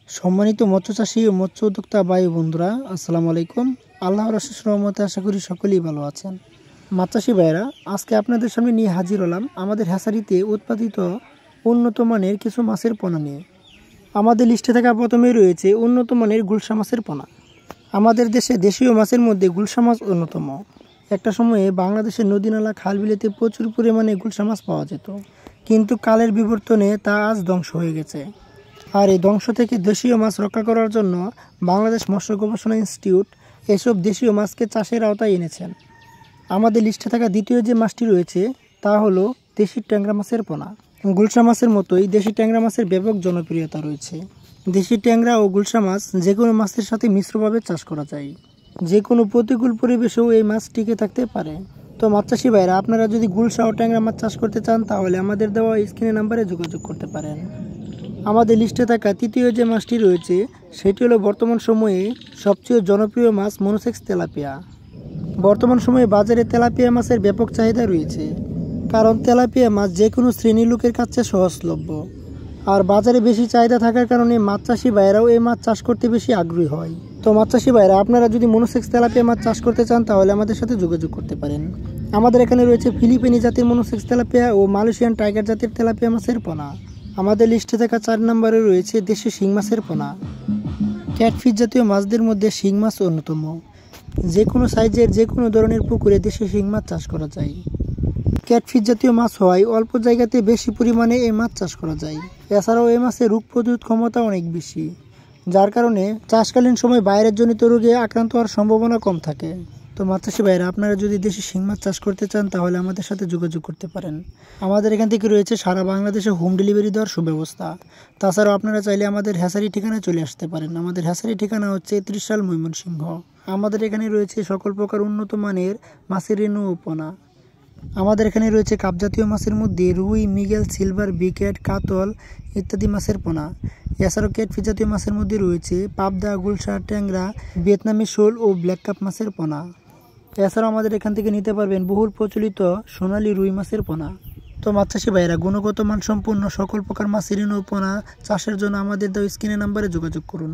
সম্মানিত মৎস্য চাষী ও মৎস্য উদ্যোক্তা ভাই বন্ধুরা, আসসালামু আলাইকুম। আল্লাহর অশেষ রহমতে আশা করি সকলেই ভালো আছেন। মাছ চাষী ভাইরা, আজকে আপনাদের সামনে নিয়ে হাজির হলাম আমাদের হ্যাচারিতে উৎপাদিত উন্নত মানের কিছু মাছের পোনা নিয়ে। আমাদের লিস্টে থাকা প্রথমেই রয়েছে উন্নত মানের গুলশা মাছের পোনা। আমাদের দেশে দেশীয় মাছের মধ্যে গুলশা মাছ অন্যতম। একটা সময়ে বাংলাদেশের নদী নালা খাল বিলেতে প্রচুর পরিমাণে গুলশা মাছ পাওয়া যেত, কিন্তু কালের বিবর্তনে তা আজ ধ্বংস হয়ে গেছে। আর এই ধ্বংস থেকে দেশীয় মাছ রক্ষা করার জন্য বাংলাদেশ মৎস্য গবেষণা ইনস্টিটিউট এসব দেশীয় মাছকে চাষের আওতায় এনেছেন। আমাদের লিস্টে থাকা দ্বিতীয় যে মাছটি রয়েছে তা হলো দেশি ট্যাংরা মাছের পোনা। গুলশা মাছের মতোই দেশি ট্যাংরা মাছের ব্যাপক জনপ্রিয়তা রয়েছে। দেশি ট্যাংরা ও গুলশা মাছ যে কোনো মাছের সাথে মিশ্রভাবে চাষ করা যায়। যে কোনো প্রতিকূল পরিবেশেও এই মাছ টিকে থাকতে পারে। তো মাছ চাষি ভাইরা, আপনারা যদি গুলশা ও ট্যাংরা মাছ চাষ করতে চান তাহলে আমাদের দেওয়া স্ক্রিনের নাম্বারে যোগাযোগ করতে পারেন। আমাদের লিস্টে থাকা তৃতীয় যে মাছটি রয়েছে সেটি হলো বর্তমান সময়ে সবচেয়ে জনপ্রিয় মাছ মনোসেক্স তেলাপিয়া। বর্তমান সময়ে বাজারে তেলাপিয়া মাছের ব্যাপক চাহিদা রয়েছে, কারণ তেলাপিয়া মাছ যে কোনো শ্রেণীর লোকের কাছে সহজলভ্য। আর বাজারে বেশি চাহিদা থাকার কারণে মাছ চাষি ভাইরাও এই মাছ চাষ করতে বেশি আগ্রহী হয়। তো মাছ চাষি ভাইরা, আপনারা যদি মনোসেক্স তেলাপিয়া মাছ চাষ করতে চান তাহলে আমাদের সাথে যোগাযোগ করতে পারেন। আমাদের এখানে রয়েছে ফিলিপিনি জাতের মনোসেক্স তেলাপিয়া ও মালয়েশিয়ান টাইগার জাতের তেলাপিয়া মাছের পোনা। আমাদের লিস্টে থাকা 4 নম্বরে রয়েছে দেশি শিং মাছের পোনা। ক্যাটফিশ জাতীয় মাছদের মধ্যে শিং মাছ অন্যতম। যে কোনো সাইজের যে কোনো ধরনের পুকুরে দেশি শিং মাছ চাষ করা যায়। ক্যাটফিশ জাতীয় মাছ হওয়ায় অল্প জায়গাতে বেশি পরিমাণে এই মাছ চাষ করা যায়। এছাড়াও এই মাছের রোগ প্রতিরোধ ক্ষমতা অনেক বেশি, যার কারণে চাষকালীন সময় বাইরের জনিত রোগে আক্রান্ত হওয়ার সম্ভাবনা কম থাকে। তো মাছ চাষি ভাইরা, আপনারা যদি দেশি শিং মাছ চাষ করতে চান তাহলে আমাদের সাথে যোগাযোগ করতে পারেন। আমাদের এখান থেকে রয়েছে সারা বাংলাদেশে হোম ডেলিভারি দেওয়ার সুব্যবস্থা। তাছাড়াও আপনারা চাইলে আমাদের হ্যাচারি ঠিকানায় চলে আসতে পারেন। আমাদের হ্যাচারি ঠিকানা হচ্ছে ত্রিশাল, ময়মনসিংহ। আমাদের এখানে রয়েছে সকল প্রকার উন্নত মানের মাছের রেণু ও পোনা। আমাদের এখানে রয়েছে কাপ জাতীয় মাছের মধ্যে রুই, মৃগেল, সিলভার, বিকেট, কাতল ইত্যাদি মাছের পোনা। এছাড়াও ক্যাটফিশ জাতীয় মাছের মধ্যে রয়েছে পাবদা, গুলশা, ট্যাংরা, ভিয়েতনামি শোল ও ব্ল্যাক কাপ মাছের পোনা। এছাড়াও আমাদের এখান থেকে নিতে পারবেন বহুল প্রচলিত সোনালী রুই মাছের পোনা। তো মাছ চাষি ভাইরা, গুণগত মানসম্পন্ন সকল প্রকার মাছের রেণু ও পোনা চাষের জন্য আমাদের দেওয়া স্ক্রিনের নাম্বারে যোগাযোগ করুন।